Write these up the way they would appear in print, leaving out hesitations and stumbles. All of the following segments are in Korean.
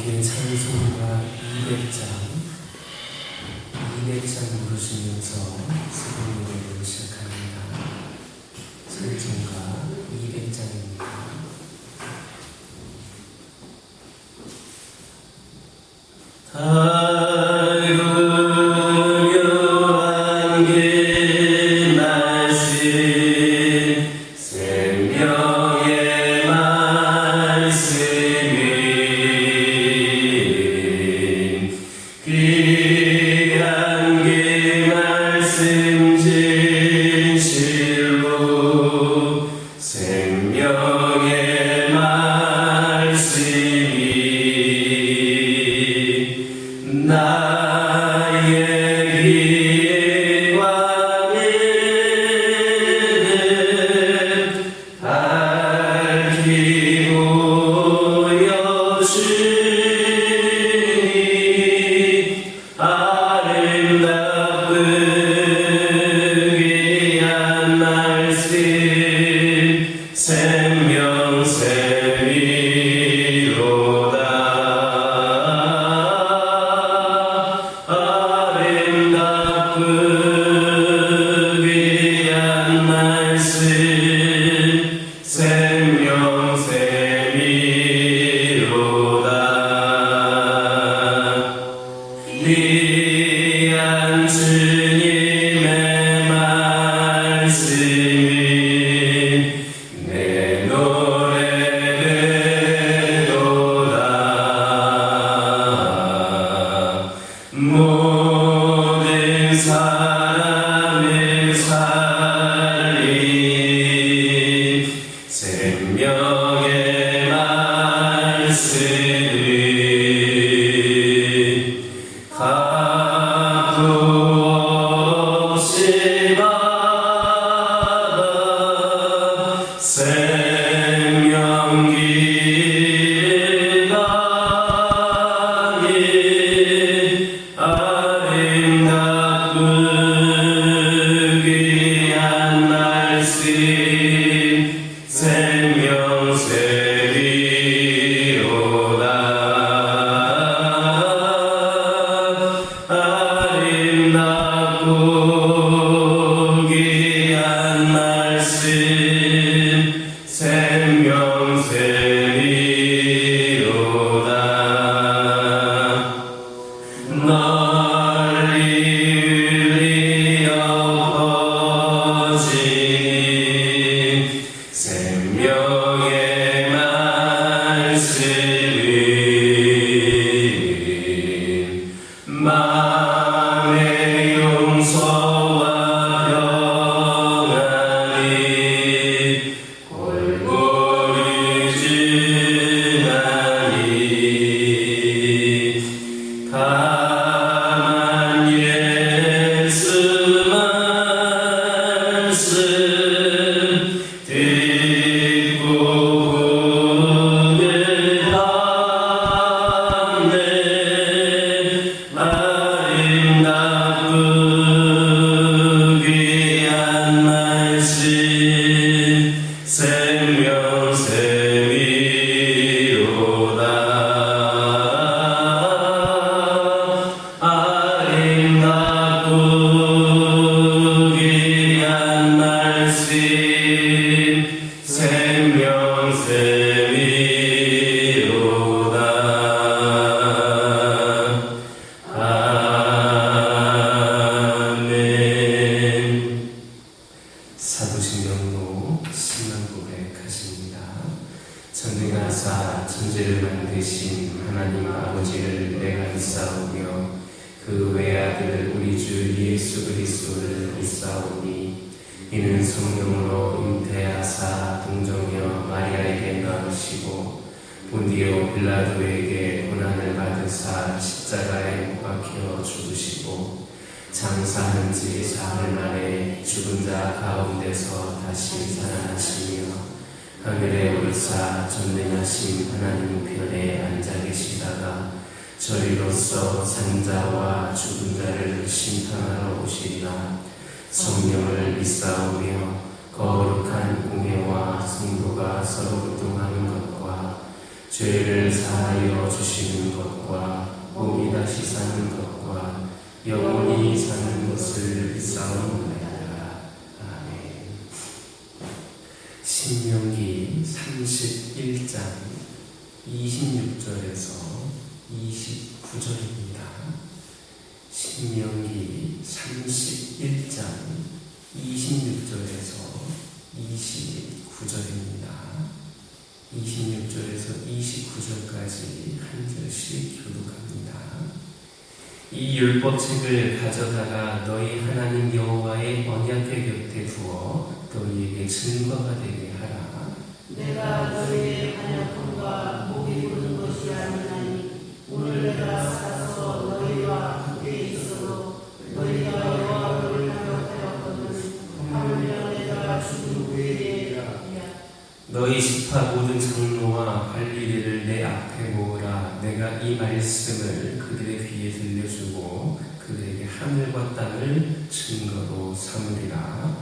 우리는 찬송가 200장 부르시면서 새로운 노래를 시작합니다. 찬송가 200장입니다. 사도신경로 신앙고백하십니다. 전능하사 천지를 만드신 하나님 아버지를 내가 믿사오며 그 외아들 우리 주 예수 그리스도를 믿사오니 이는 성령으로 잉태하사 동정녀 마리아에게 낳으시고 본디오 빌라도에게 고난을 받으사 십자가에 못 박혀 죽으시고 장사한 지 사흘 만에 죽은 자 가운데서 다시 살아나시며 하늘에 오르사 전능하신 하나님 우편에 앉아 계시다가 저리로서 산자와 죽은 자를 심판하러 오시리라. 성령을 믿사오며 거룩한 공회와 성도가 서로 교통하는 것과 죄를 사하여 주시는 것과 몸이 다시 사는 것과 영원히 사는 것을 믿사옵나이다. 아멘. 신명기 31장 26절에서 29절입니다. 신명기 31장 26절에서 29절입니다. 26절에서 29절까지 한 절씩 교독합니다. 이 율법책을 가져다가 너희 하나님 여호와의 언약궤 곁에 두어 너희에게 증거가 되게 하라. 내가 너희의 반역함과 목이 부른 것이 아니하니 오늘 내가 살아서 너희와 함께 있어도 너희가 여호와를 반역하였거든 하물며 내가 죽은 후에 너희 지파 모든 장로와 관리들을 내 앞에 모으라. 내가 이 말씀을 그들의 귀에 들려주고 그들에게 하늘과 땅을 증거로 삼으리라.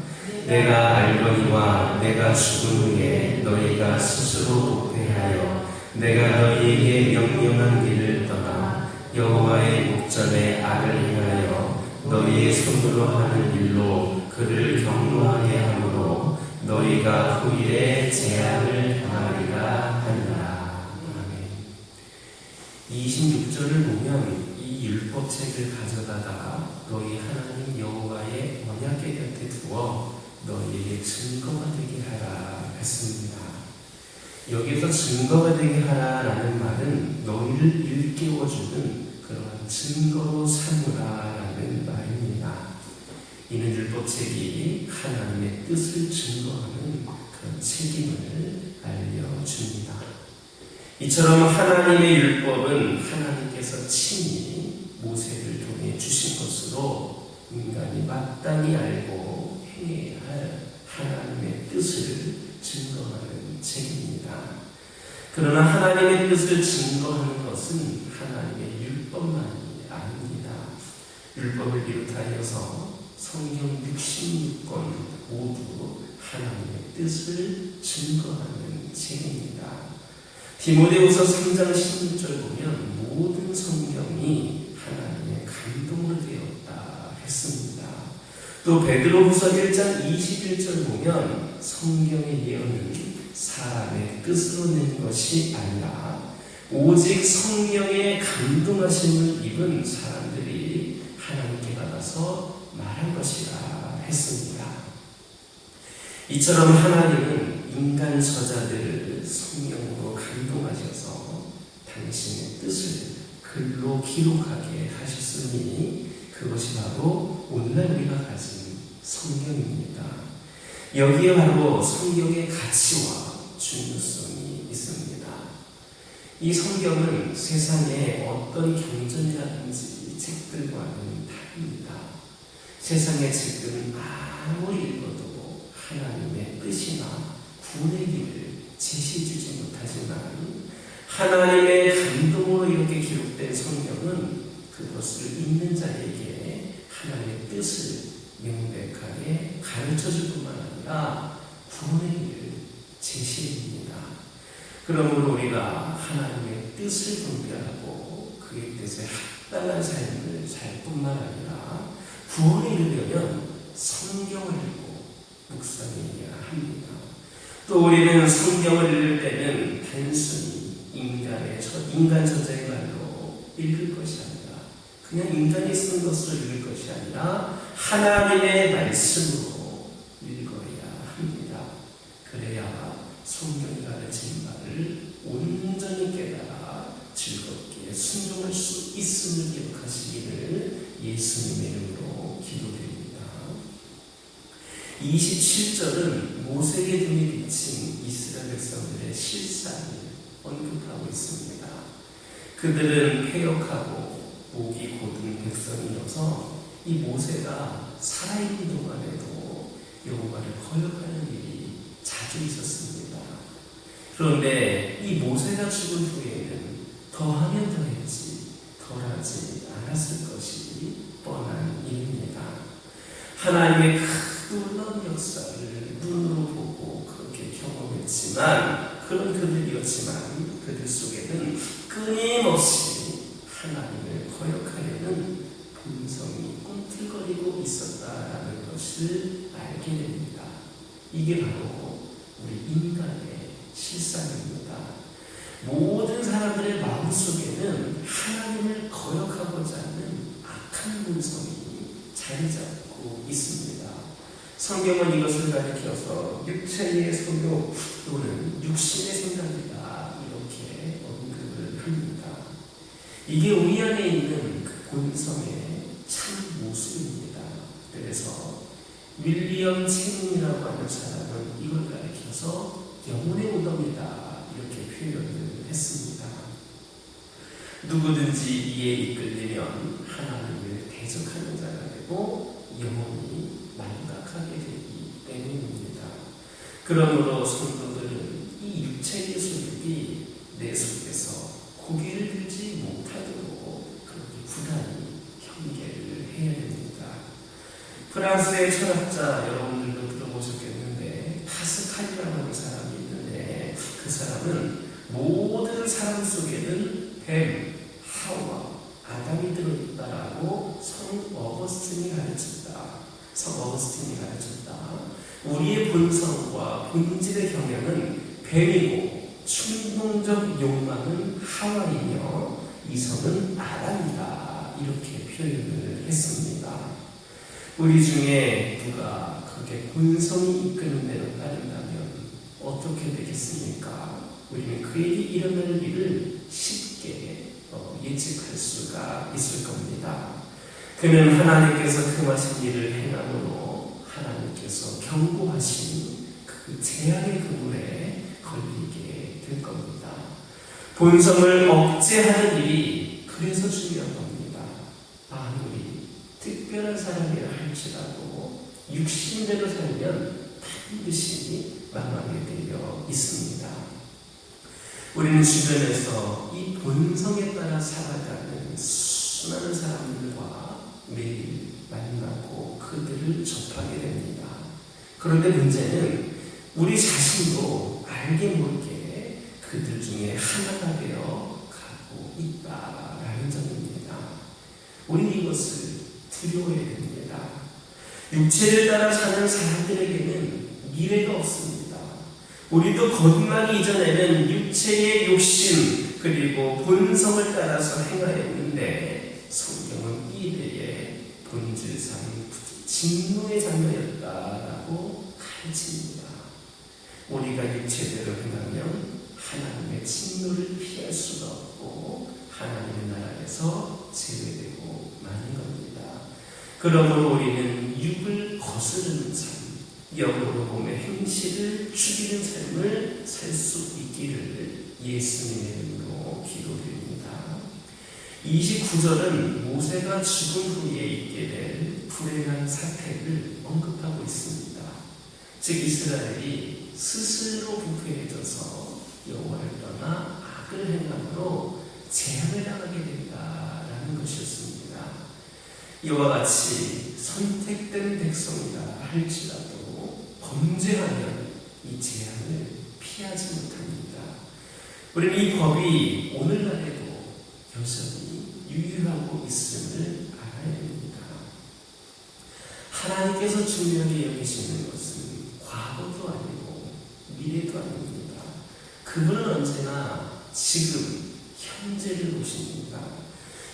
내가 알거니와 내가 죽은 후에 너희가 스스로 도태하여 내가 너희에게 명령한 길을 떠나 여호와의 목전에 악을 행하여 너희의 손으로 하는 일로 그를 경노하게 하므로 너희가 후일에 재앙을 당하리라 하니라. 아멘. 26절을 보면 이 율법책을 가져다가 너희 하나님 여호와의 언약궤 곁에 두어 너희에게 증거가 되게 하라 했습니다. 여기서 증거가 되게 하라라는 말은 너희를 일깨워주는 그러한 증거로 삼으라라는 말입니다. 이는 율법책이 하나님의 뜻을 증거하는 그런 책임을 알려줍니다. 이처럼 하나님의 율법은 하나님께서 친히 모세를 통해 주신 것으로 인간이 마땅히 알고 행해야 할 하나님의 뜻을 증거하는 책입니다. 그러나 하나님의 뜻을 증거하는 것은 하나님의 율법만이 아닙니다. 율법을 비롯하여서 성경 66권 모두 하나님의 뜻을 증거하는 책입니다. 디모데후서 3장 16절 보면 모든 성경이 하나님의 감동으로 되었다 했습니다. 또 베드로후서 1장 21절 보면 성경의 예언은 사람의 뜻으로 낸 것이 아니라 오직 성령의 감동하심을 입은 사람들이 하나님께 받아서 말한 것이라 했습니다. 이처럼 하나님은 인간 저자들을 성령으로 감동하셔서 당신의 뜻을 글로 기록하게 하셨으니 그것이 바로 오늘날 우리가 가진 성경입니다. 여기에 바로 성경의 가치와 중요성이 있습니다. 이 성경은 세상의 어떤 경전이라든지 책들과는 다릅니다. 세상의 책들은 아무리 읽어도 하나님의 뜻이나 구원의 길을 제시해주지 못하지만 하나님의 감동으로 이렇게 기록된 성경은 그것을 읽는 자에게 하나님의 뜻을 명백하게 가르쳐줄 뿐만 아니라 구원의 길을 제시해줍니다. 그러므로 우리가 하나님의 뜻을 분별하고 그의 뜻에 합당한 삶을 살 뿐만 아니라 구원에 이르려면 성경을 읽고 묵상해야 합니다. 또 우리는 성경을 읽을 때는 단순히 인간 저자의 말로 읽을 것이 아니라 그냥 인간이 쓴 것을 읽을 것이 아니라 하나님의 말씀으로 읽어야 합니다. 그래야 성경이 가르친 말을 온전히 깨달아 즐겁게 순종할 수 있음을 기억하시기를 예수님의 이름으로 기도드립니다. 27절은 모세의 눈에 비친 이스라엘 백성들의 실상을 언급하고 있습니다. 그들은 패역하고 목이 곧은 백성이어서 이 모세가 살아있는 동안에도 여호와를 거역하는 일이 자주 있었습니다. 그런데 이 모세가 죽은 후에는 더하면 더했지 덜하지 않았을 것이 뻔한 일입니다. 하나님의 큰 놀라운 역사를 눈으로 보고 그렇게 경험했지만 그런 그들이었지만 그들 속에 끊임없이 하나님을 거역하려는 본성이 꿈틀거리고 있었다라는 것을 알게 됩니다. 이게 바로 우리 인간의 실상입니다. 모든 사람들의 마음속에는 하나님을 거역하고자 하는 악한 본성이 자리 잡고 있습니다. 성경은 이것을 가리켜서 육체의 소욕 또는 육신의 생각이다 이렇게 언급을 합니다. 이게 우리 안에 있는 그 본성의 참 모습입니다. 그래서 윌리엄 체닝이라고 하는 사람은 이걸 가리켜서 영혼의 무덤이다 이렇게 표현을 했습니다. 누구든지 이에 이끌리면 하나님을 대적하는 자가 되고 영혼이 망각하게 되기 때문입니다. 그러므로 성도들은 이 육체의 소욕이 내 속에서 고개를 들지 못하도록 그렇게 부단히 경계를 해야 됩니다. 프랑스의 철학자 여러분들도 들어보셨겠는데 파스칼이라고 하는 사람이 있는데 그 사람은 모든 사람 속에는 뱀, 하와, 아담이 들어있다라고 성 어거스틴이 가르쳤다. 우리의 본성과 본질의 경향은 뱀이고 충동적 욕망은 하와이며 이성은 아담이다. 이렇게 표현을 했습니다. 우리 중에 누가 그렇게 본성이 이끄는 대로 따른다면 어떻게 되겠습니까? 우리는 그에게 일어날 일을 쉽게 예측할 수가 있을 겁니다. 그는 하나님께서 금하신 일을 행함으로 하나님께서 경고하신 그 재앙의 그물에 걸리게 될 겁니다. 본성을 억제하는 일이 그래서 중요한 겁니다. 아무리 특별한 사람이라 할지라도 육신대로 살면 반드시 망하게 되어 있습니다. 우리는 주변에서 이 본성에 따라 살아가는 수많은 사람들과 매일 만나고 그들을 접하게 됩니다. 그런데 문제는 우리 자신도 알게 모르게 그들 중에 하나가 되어 가고 있다라는 점입니다. 우리는 이것을 두려워해야 됩니다. 육체를 따라 사는 사람들에게는 미래가 없습니다. 우리도 거듭나기 이전에는 육체의 욕심 그리고 본성을 따라서 행하였는데 성경은 이래의 본질상 진노의 자녀였다라고 가르칩니다. 우리가 육체대로 행하면 하나님의 진노를 피할 수가 없고 하나님의 나라에서 제외되고 마는 겁니다. 그러므로 우리는 육을 거스르는 삶, 영으로 몸의 행실을 죽이는 삶을 살 수 있기를 예수님의 이름으로 기도드립니다. 29절은 모세가 죽은 후에 있게 될 불행한 사태를 언급하고 있습니다. 즉 이스라엘이 스스로 부패해져서 여호와를 떠나 악을 행함으로 재앙을 당하게 된다라는 것이었습니다. 이와 같이 선택된 백성이라 할지라도 범죄하면 이 재앙을 피하지 못합니다. 우리는 이 법이 오늘날에도 여전히 유효하고 있음을 알아야 됩니다. 하나님께서 중요하게 여기시는 것은 과거도 아니고 미래도 아닙니다. 그분은 언제나 지금 현재를 보십니다.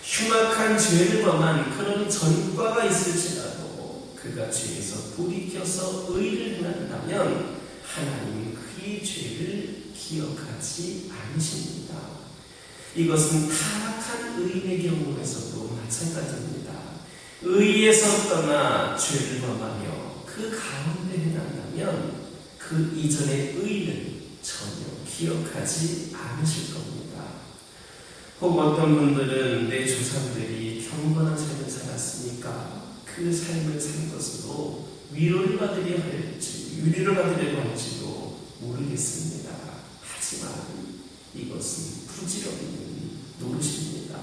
흉악한 죄를 범한 그런 전과가 있을지라도 그가 죄에서 돌이켜서 의를 행한다면 하나님은 그의 죄를 기억하지 않으십니다. 이것은 타락한 의인의 경우에서도 마찬가지입니다. 의에서 떠나 죄를 범하며 그 가운데 행한다면 그 이전의 의는 전혀 기억하지 않으실 겁니다. 혹 어떤 분들은 내 조상들이 경건한 삶을 살았으니까 그 삶을 산 것으로 위로를 받으려 할지도 모르겠습니다. 하지만 이것은 부질없는 노릇입니다.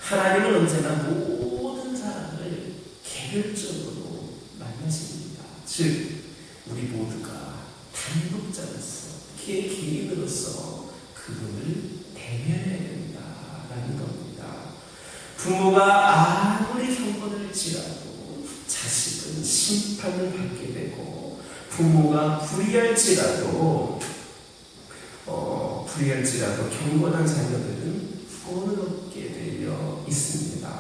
하나님은 언제나 모든 사람을 개별적으로 만나십니다. 즉 우리 모두가 단독자로서 개인으로서 그분을 대면해야 된다. 부모가 아무리 경고를 할지라도 자식은 심판을 받게 되고, 부모가 불의할지라도 경건한 자녀들은 구원을 얻게 되어 있습니다.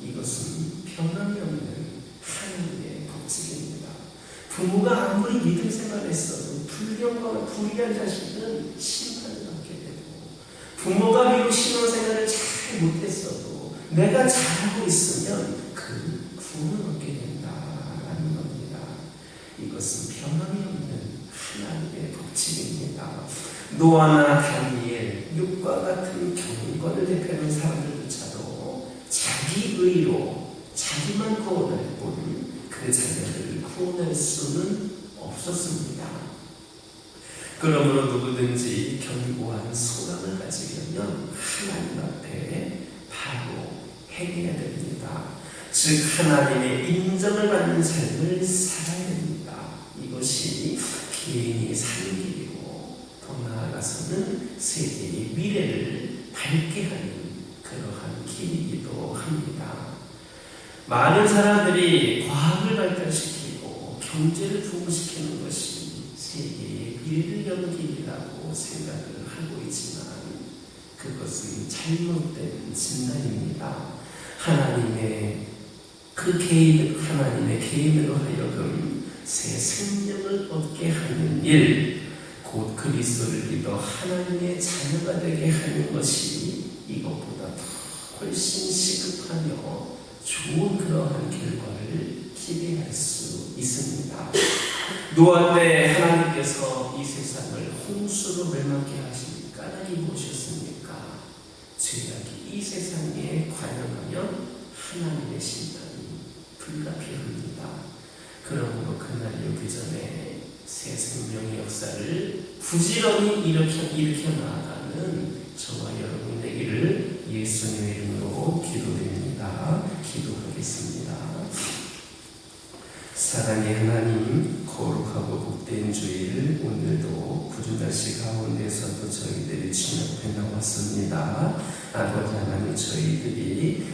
이것은 변함이 없는 하나님의 법칙입니다. 부모가 아무리 믿음 생활했어도 불경건과 불의한 자식은 심판을 받게 되고, 부모가 비록 신앙생활을 잘 못했어도 내가 잘하고 있으면 그 구원을 얻게 된다라는 겁니다. 이것은 변함이 없는 하나님의 법칙입니다. 노아나 다니엘, 욥과 같은 경건을 대표하는 사람들조차도 자기 의로 자기만 구원할 뿐 그 자녀들을 구원할 수는 없었습니다. 그러므로 누구든지 견고한 소망을 가지려면 하나님 앞에 바로 행해야 됩니다. 즉 하나님의 인정을 받는 삶을 살아야 됩니다. 이것이 개인이 사는 길이고, 더 나아가서는 세계의 미래를 밝게 하는 그러한 길이기도 합니다. 많은 사람들이 과학을 발달시키고 경제를 부흥시키는 것이 세계의 미래를 여는 길이라고 생각을 하고 있지만 그것은 잘못된 진단입니다. 하나님의 개인으로 하여금 새 생명을 얻게 하는 일, 곧 그리스도를 믿어 하나님의 자녀가 되게 하는 것이 이것보다 훨씬 시급하며 좋은 그러한 결과를 기대할 수 있습니다. 노아 때 하나님께서 이 세상을 홍수로 멸망케 하신 까닭이 무엇이었습니까? 죄악이 이 세상에 관영하면 하나님의 심판이 불가피합니다. 그러므로 그날이 오기 전에 새 생명의 역사를 부지런히 일으켜 나아가는 저와 여러분 되기를 예수님의 이름으로 기도드립니다. 기도하겠습니다. 사랑의 하나님, 거룩하고 복된 주일, 오늘도 굳은 날씨 가운데서도 저희들이 주님 앞에 나왔습니다. 아버지 하나님, 저희들이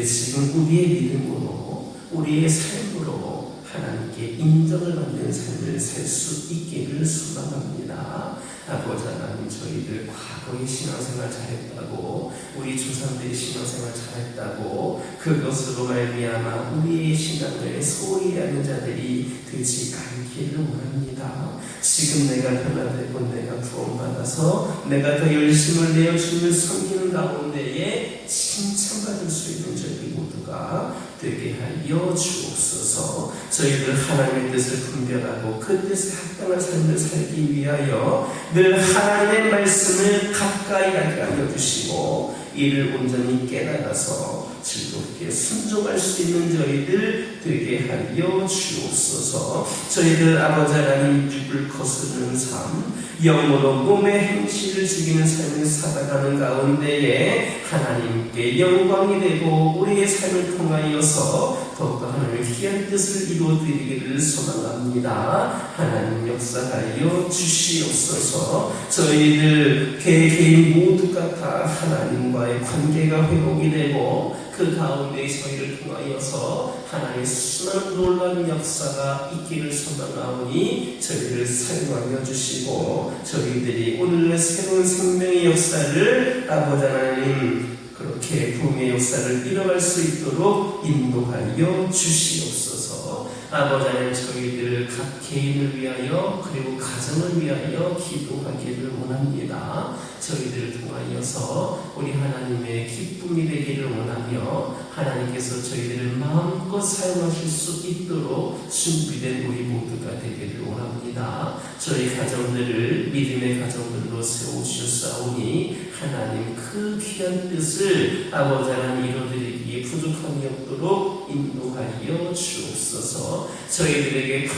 지금 우리의 믿음으로, 우리의 삶으로 하나님께 인정을 받는 삶을 살 수 있기를 소망합니다. 아버지 하나님, 저희들 과거에 신앙생활 잘했다고, 우리 조상들이 신앙생활 잘했다고 그것으로 말미암아 우리의 신앙을 소홀히 하는 자들이 되지 않기를 원합니다. 지금 내가 변화되고 내가 구원받아서 내가 더 열심을 내어 주님을 섬기는 가운데에 칭찬받을 수 있는 저희 모두가 되게 하여 주옵소서. 저희들 하나님의 뜻을 분별하고 그 뜻에 합당한 삶을 살기 위하여 늘 하나님의 말씀을 가까이 하게 하여 주시고 이를 온전히 깨달아서 즐겁게 순종할 수 있는 저희들 되게 하여 주옵소서. 저희들 아버지 하나님 육을 거스르는 삶, 영으로 몸의 행실을 지키는 삶을 살아가는 가운데에 하나님께 영광이 되고 우리의 삶을 통하여서 더욱더 하나님의 귀한 뜻을 이루어드리기를 소망합니다. 하나님 역사하여 주시옵소서. 저희들 개인 모두가 다 하나님과의 관계가 회복이 되고 그 가운데 저희를 통하여서 하나님의 순한 놀라운 역사가 있기를 소망하오니 저희를 사용하여 주시고 저희들이 오늘의 새로운 생명의 역사를 아버지 하나님 그렇게 부흥의 역사를 이뤄갈 수 있도록 인도하여 주시옵소서. 아버지 하나님, 저희들 각 개인을 위하여 그리고 가정을 위하여 기도하기를 원합니다. 저희들을 통하여서 우리 하나님의 기쁨이 되기를 원하며 하나님께서 저희들을 마음껏 사용하실 수 있도록 준비된 우리 모두가 되기를 원합니다. 저희 가정들을 믿음의 가정들로 세우셨사오니 하나님 그 귀한 뜻을 아버지 하나님 이루어드리기에 부족함이 없도록 인도하여 주옵소서. 저희들에게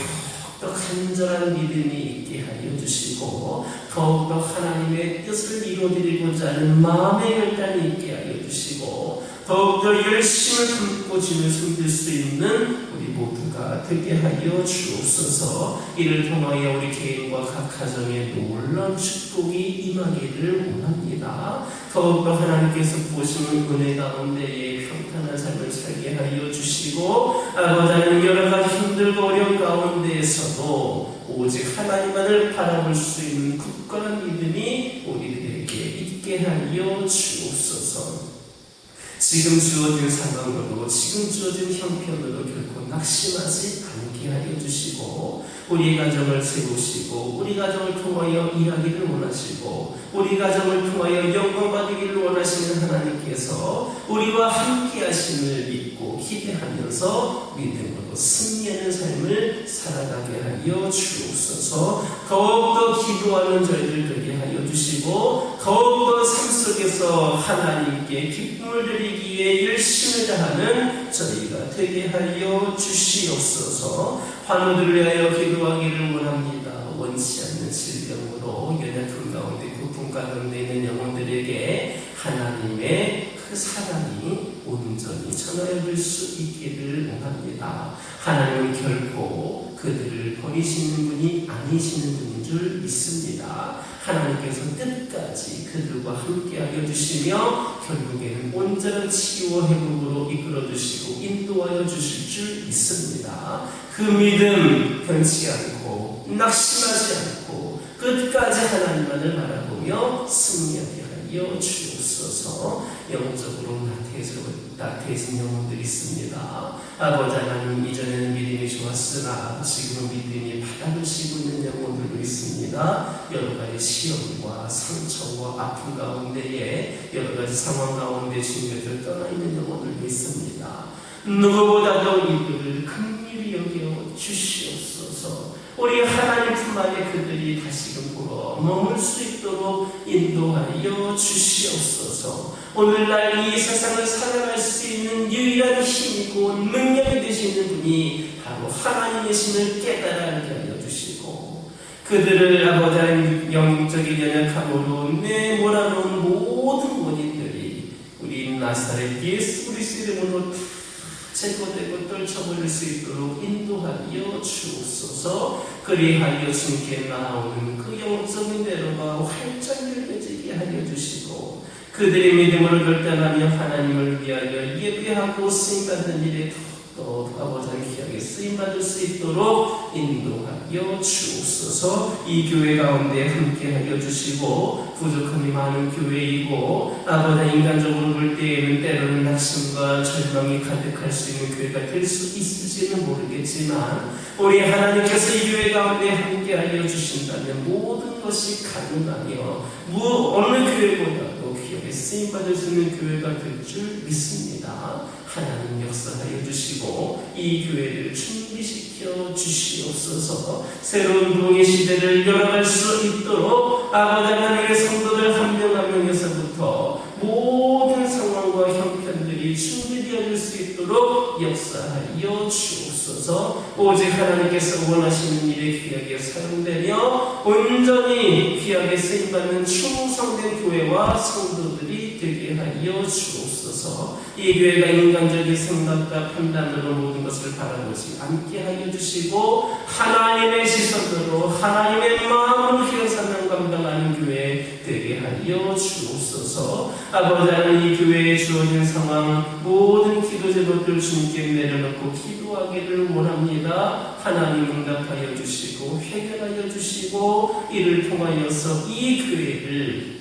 더욱더 간절한 믿음이 있게 하여 주시고 더욱더 하나님의 뜻을 이루어드리고자 하는 마음의 결단이 있게 하여 주시고 더욱더 열심을 품고 주님을 섬길 수 있는 우리 모두가 되게 하여 주옵소서. 이를 통하여 우리 개인과 각 가정에 놀라운 축복이 임하기를 원합니다. 더욱더 하나님께서 부으시는 은혜 가운데에 평탄한 삶을 살게 하여 주시고 아버지 하나님 여러 가지 힘들고 어려운 가운데에서도 오직 하나님만을 바라볼 수 있는 굳건한 믿음이 우리들에게 있게 하여 주옵소서. 지금 주어진 상황으로 지금 주어진 형편으로 결코 낙심하지 않게 하여 주시고 우리 가정을 세우시고 우리 가정을 통하여 일하기를 원하시고 우리 가정을 통하여 영광받기를 원하시는 하나님께서 우리와 함께 하심을 믿고 기대하면서 믿음으로 승리하는 삶을 살아가게 하여 주옵소서. 더욱더 기도하는 저희들 되게 하여 주시고 더욱더 삶 속에서 하나님께 기쁨을 드리기 위해 열심을 다하는 저희가 되게 하여 주시옵소서. 환우들을 위하여 기도하기를 원합니다. 원치 않는 질병으로 연약한 가운데 고통 가운데 있는 영혼들에게 하나님의 그 사랑이 온전히 전하여질 수 있기를 원합니다. 하나님은 결코 그들을 버리시는 분이 아니시는 분인 줄 믿습니다. 하나님께서 끝까지 그들과 함께하여 주시며 결국에는 온전한 치유와 회복으로 이끌어 주시고 인도하여 주실 줄 믿습니다. 그 믿음 변치 않고 낙심하지 않고 끝까지 하나님만을 바라보며 승리하게 하여 주옵소서. 영적으로 나태해진 영혼들이 있습니다. 아버지 하나님, 이전에는 믿음이 좋았으나 지금은 믿음이 바닥을 씌고 있는 영혼들도 있습니다. 여러 가지 시험과 상처와 아픔 가운데에 여러 가지 상황 가운데 주님께서 떠나 있는 영혼들도 있습니다. 누구보다도 이들을 긍휼히 여겨 주시옵소서. 우리 하나님 품 안에 그들이 다시금 불어 머물 수 있도록 인도하여 주시옵소서. 오늘날 이 세상을 살아갈 수 있는 유일한 힘이고 능력이 되시는 분이 바로 하나님이심을 깨달아 알게 하여 주시고 그들을 아버지 하나님 영적인 연약함으로 내몰아놓은 모든 원인들이 우리 나사렛 예수 그리스도의 이름으로 제거되고 떨쳐버릴 수 있도록 인도하여 주옵소서. 그리하여 주님께 나오는 그 영적인 대로가 활짝 열려지게 하여 주시고 그들의 믿음으로 결단하며 하나님을 위하여 예배하고 쓰임받는 일에 더욱더 아버지 귀하게 쓰임받을 수 있도록 인도하여 주옵소서. 이 교회 가운데 함께하여 주시고 부족함이 많은 교회이고 아버지 인간적으로 볼 때에는 때로는 낙심과 절망이 가득할 수 있는 교회가 될 수 있을지는 모르겠지만 우리 하나님께서 이 교회 가운데 함께하여 주신다면 모든 것이 가능하며 어느 교회보다도 귀하게 쓰임받을 수 있는 교회가 될 줄 믿습니다. 하나님 역사하여 주시고 이 교회를 준비시켜 주시옵소서. 새로운 부흥의 시대를 열어갈 수 있도록 아버지 하나님의 성도들 한 명 한 명에서부터 모든 상황과 형편들이 준비되어질 수 있도록 역사하여 주옵소서. 오직 하나님께서 원하시는 일에 귀하게 사용되며 온전히 귀하게 쓰임받는 충성된 교회와 성도들이 되게 하여 주옵소서. 이 교회가 인간적인 생각과 판단으로 모든 것을 바라보지 않게 하여 주시고 하나님의 시선으로 하나님의 마음으로 기도 사명 감당하는 교회 되게 하여 주옵소서. 아버지 하나님, 이 교회에 주어진 상황 모든 기도 제목들 주님께 내려놓고 기도하기를 원합니다. 하나님 응답하여 주시고 해결하여 주시고 이를 통하여서 이 교회를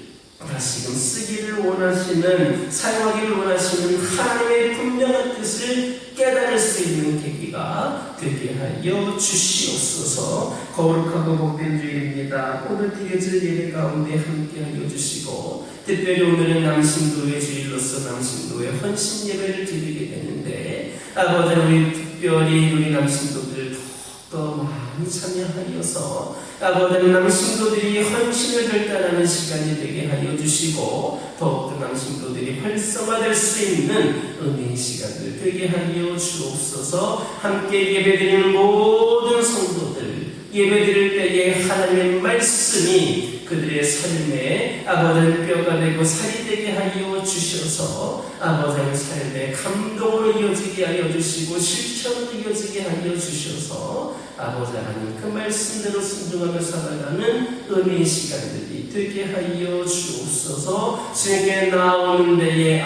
다시금 쓰기를 원하시는 사용하기를 원하시는 하나님의 분명한 뜻을 깨달을 수 있는 계기가 되게 하여 주시옵소서. 거룩하고 복된 주일입니다. 오늘 드려질 예배 가운데 함께 하여 주시고 특별히 오늘은 남신도의 주일로서 남신도의 헌신 예배를 드리게 되는데 아버지 우리 특별히 우리 남신도들 더 많이 참여하여서 아버지 남신도들이 헌신을 결단하는 시간이 되게 하여 주시고 더욱더 남신도들이 활성화될 수 있는 은혜의 시간들 되게 하여 주옵소서. 함께 예배드리는 모든 성도들 예배드릴 때에 하나님의 말씀이 그들의 삶에 아버지 뼈가 되고 살이 되게 하여 주셔서 아버지의 삶에 감동으로 이어지게 하여 주시고 실천으로 이어지게 하여 주셔서 아버지 하나님 그 말씀대로 순종하며 살아가는 은혜의 시간들이 되게 하여 주옵소서. 주님께 나오는 데에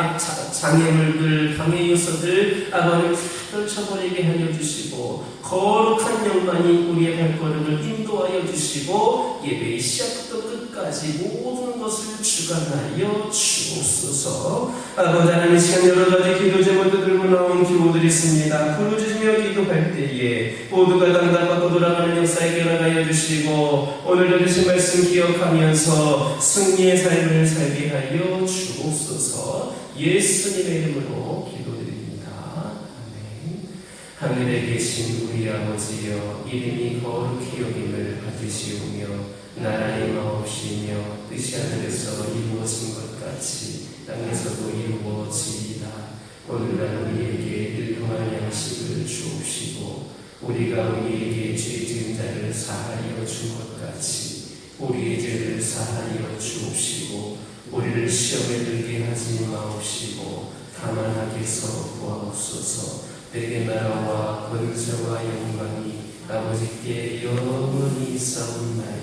장애물들, 방해 요소들 아버지 떨쳐버리게 하여 주시고 거룩한 영광이 우리의 발걸음을 인도하여 주시고 예배의 시작부터 끝까지 모든 것을 주관하여 주옵소서. 아버지 하나님 시간 여러 가지 기도 제목도 들고 나온 기도들이 있습니다. 부르짖으며 기도할 때에 모두가 당당받고 돌아가는 역사에 결합하여 주시고 오늘도 주신 말씀 기억하면서 승리의 삶을 살게 하여 주옵소서. 예수님의 이름으로 기도드립니다. 아멘. 하늘에 계신 우리 아버지여, 이름이 거룩히 여김을 받으시오며 나라의 마옵시며 뜻이 하늘에서 이루어진 것 같이 땅에서도 이루어지이다. 오늘날 우리에게 일용할 양식을 주옵시고 우리가 우리에게 죄 지은 자를 사하여 준 것 같이 우리의 죄를 사하여 주옵시고 우리를 시험에 들게 하지 마옵시고 다만 악에서 구하옵소서. 내게 나라와 권세와 영광이 아버지께 영원히 있사옵나이다.